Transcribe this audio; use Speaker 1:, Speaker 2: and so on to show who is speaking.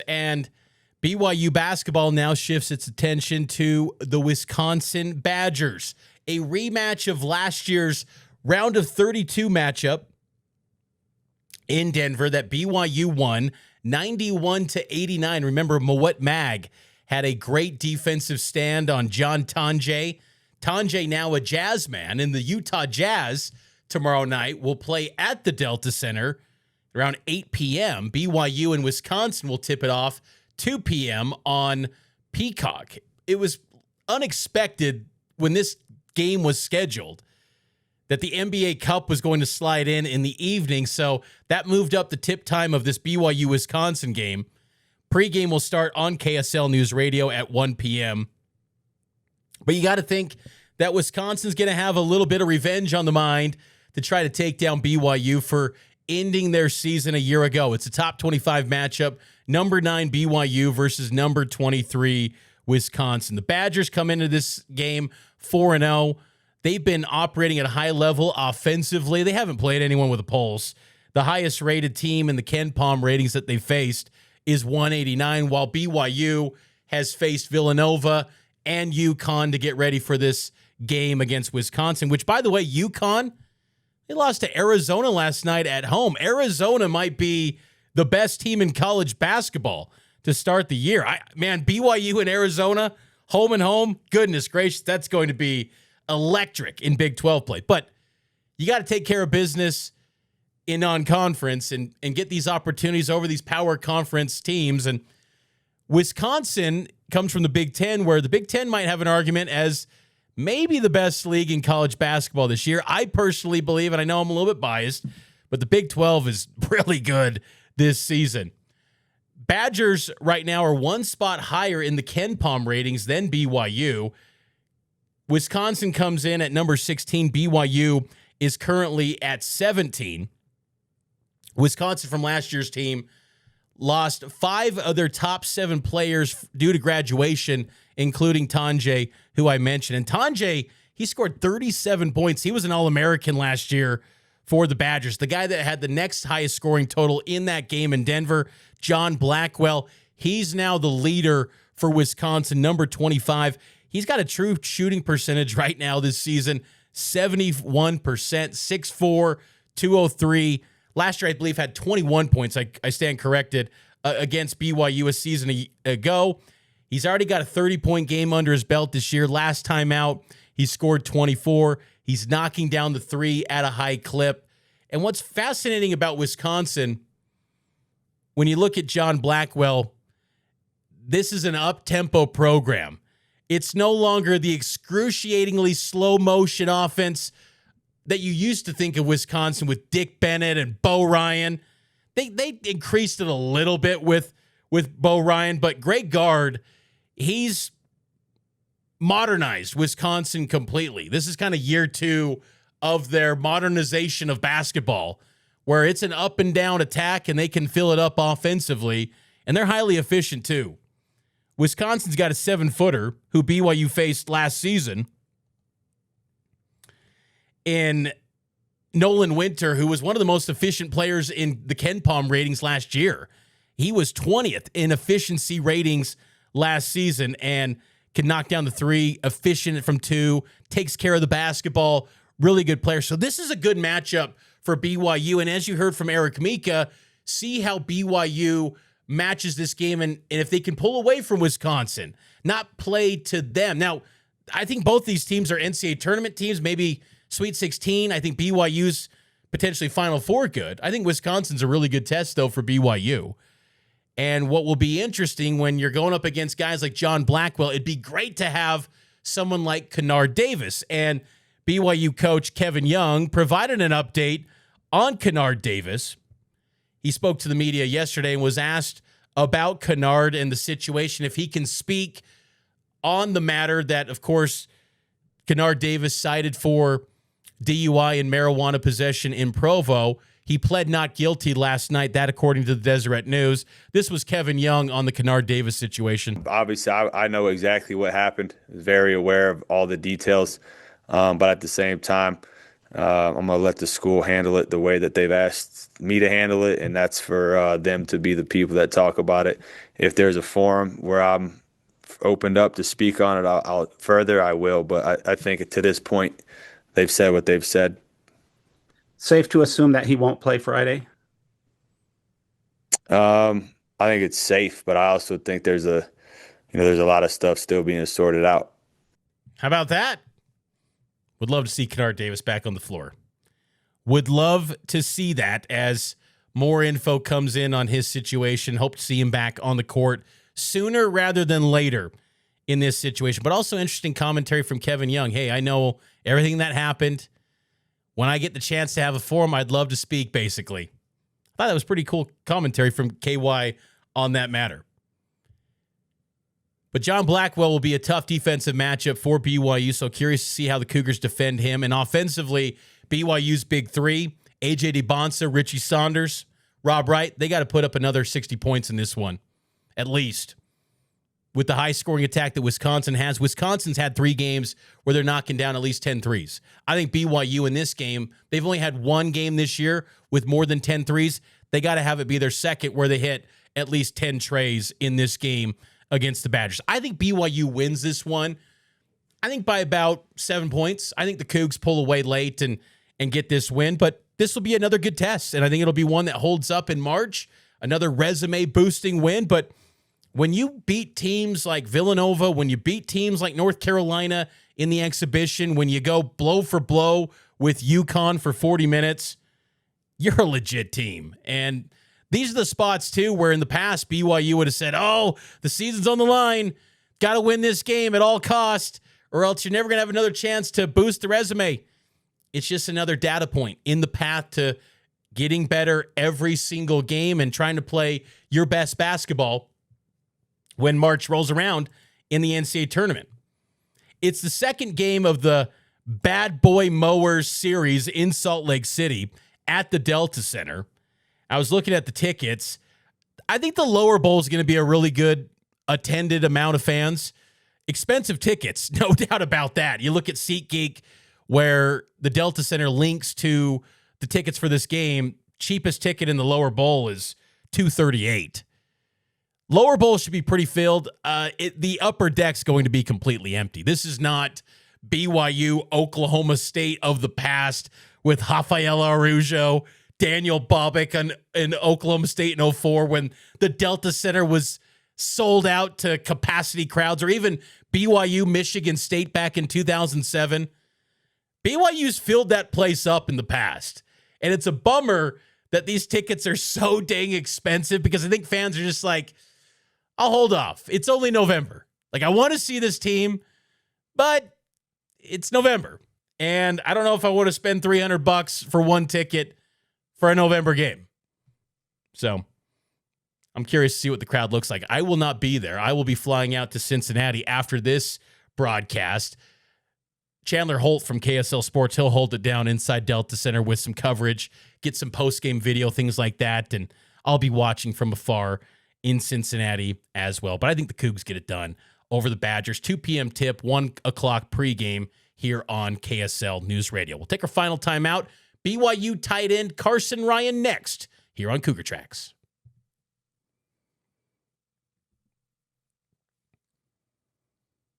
Speaker 1: and BYU basketball now shifts its attention to the Wisconsin Badgers. A rematch of last year's round of 32 matchup in Denver that BYU won 91-89. Remember, Moet Mag had a great defensive stand on John Tonje. Tonje, now a Jazz man, and the Utah Jazz tomorrow night will play at the Delta Center around 8 p.m. BYU and Wisconsin will tip it off 2 p.m. on Peacock. It was unexpected when this game was scheduled that the NBA Cup was going to slide in the evening, so that moved up the tip time of this BYU-Wisconsin game. Pre-game will start on KSL NewsRadio at 1 p.m. But you got to think that Wisconsin's going to have a little bit of revenge on the mind to try to take down BYU for ending their season a year ago. It's a top 25 matchup, number 9 BYU versus number 23 Wisconsin. The Badgers come into this game 4-0. They've been operating at a high level offensively. They haven't played anyone with a pulse. The highest rated team in the Ken Palm ratings that they faced is 189, while BYU has faced Villanova and UConn to get ready for this game against Wisconsin, which, by the way, UConn, they lost to Arizona last night at home. Arizona might be the best team in college basketball to start the year. BYU and Arizona, home and home, goodness gracious, that's going to be electric in Big 12 play. But you got to take care of business in non-conference and get these opportunities over these power conference teams. And Wisconsin comes from the Big Ten, where the Big Ten might have an argument as maybe the best league in college basketball this year. I personally believe, and I know I'm a little bit biased, but the Big 12 is really good this season. Badgers right now are one spot higher in the Ken Palm ratings than BYU. Wisconsin comes in at number 16. BYU is currently at 17. Wisconsin, from last year's team, lost 5 of their top 7 players due to graduation, including Tonje, who I mentioned. And Tonje, he scored 37 points. He was an All-American last year for the Badgers. The guy that had the next highest scoring total in that game in Denver, John Blackwell, he's now the leader for Wisconsin, number 25. He's got a true shooting percentage right now this season, 71%, 6'4", 203. Last year, I believe, had 21 points. I stand corrected, against BYU a season ago. He's already got a 30-point game under his belt this year. Last time out, he scored 24. He's knocking down the three at a high clip. And what's fascinating about Wisconsin, when you look at John Blackwell, this is an up-tempo program. It's no longer the excruciatingly slow-motion offense that you used to think of Wisconsin with Dick Bennett and Bo Ryan. They increased it a little bit with Bo Ryan, but Greg Gard, he's modernized Wisconsin completely. This is kind of year 2 of their modernization of basketball, where it's an up-and-down attack and they can fill it up offensively, and they're highly efficient too. Wisconsin's got a 7-footer who BYU faced last season in Nolan Winter, who was one of the most efficient players in the Ken Palm ratings last year. He was 20th in efficiency ratings last season and can knock down the three, efficient from 2, takes care of the basketball, really good player. So this is a good matchup for BYU. And as you heard from Eric Mika, see how BYU matches this game, and if they can pull away from Wisconsin, not play to them. Now, I think both these teams are NCAA tournament teams, maybe Sweet 16. I think BYU's potentially Final Four good. I think Wisconsin's a really good test, though, for BYU. And what will be interesting when you're going up against guys like John Blackwell, it'd be great to have someone like Kennard Davis. And BYU coach Kevin Young provided an update on Kennard Davis. He spoke to the media yesterday and was asked about Kennard and the situation, if he can speak on the matter that, of course, Kennard Davis cited for DUI and marijuana possession in Provo. He pled not guilty last night, that according to the Deseret News. This was Kevin Young on the Kennard Davis situation.
Speaker 2: Obviously, I know exactly what happened. Very aware of all the details. But at the same time, I'm going to let the school handle it the way that they've asked me to handle it, and that's for them to be the people that talk about it. If there's a forum where I'm opened up to speak on it, I will. But I think to this point, they've said what they've said.
Speaker 3: Safe to assume that he won't play Friday.
Speaker 2: I think it's safe, but I also think there's a lot of stuff still being sorted out.
Speaker 1: How about that? Would love to see Kennard Davis back on the floor. Would love to see that as more info comes in on his situation. Hope to see him back on the court sooner rather than later in this situation. But also interesting commentary from Kevin Young. Hey, I know everything that happened. When I get the chance to have a forum, I'd love to speak, basically. I thought that was pretty cool commentary from KY on that matter. But John Blackwell will be a tough defensive matchup for BYU, so curious to see how the Cougars defend him. And offensively, BYU's big three, AJ Dybantsa, Richie Saunders, Rob Wright, they got to put up another 60 points in this one, at least. With the high-scoring attack that Wisconsin has, Wisconsin's had 3 games where they're knocking down at least 10 threes. I think BYU in this game, they've only had 1 game this year with more than 10 threes. They got to have it be their second where they hit at least 10 trays in this game against the Badgers. I think BYU wins this one. I think by about 7 points. I think the Cougs pull away late and get this win, but this will be another good test, and I think it'll be one that holds up in March. Another resume-boosting win, but when you beat teams like Villanova, when you beat teams like North Carolina in the exhibition, when you go blow for blow with UConn for 40 minutes, you're a legit team. And these are the spots, too, where in the past, BYU would have said, oh, the season's on the line. Got to win this game at all cost, or else you're never going to have another chance to boost the resume. It's just another data point in the path to getting better every single game and trying to play your best basketball when March rolls around in the NCAA Tournament. It's the second game of the Bad Boy Mowers series in Salt Lake City at the Delta Center. I was looking at the tickets. I think the lower bowl is going to be a really good attended amount of fans. Expensive tickets, no doubt about that. You look at SeatGeek, where the Delta Center links to the tickets for this game. Cheapest ticket in the lower bowl is $238. Lower bowl should be pretty filled. The upper deck's going to be completely empty. This is not BYU, Oklahoma State of the past with Rafael Araujo, Daniel Bobick in Oklahoma State in 2004 when the Delta Center was sold out to capacity crowds, or even BYU, Michigan State back in 2007. BYU's filled that place up in the past. And it's a bummer that these tickets are so dang expensive because I think fans are just like, I'll hold off. It's only November. Like, I want to see this team, but it's November. And I don't know if I want to spend $300 for one ticket for a November game. So I'm curious to see what the crowd looks like. I will not be there. I will be flying out to Cincinnati after this broadcast. Chandler Holt from KSL Sports, he'll hold it down inside Delta Center with some coverage, get some post-game video, things like that, and I'll be watching from afar in Cincinnati as well. But I think the Cougs get it done over the Badgers. 2 p.m. tip, 1 o'clock pregame here on KSL News Radio. We'll take our final timeout. BYU tight end Carson Ryan next here on Cougar Tracks.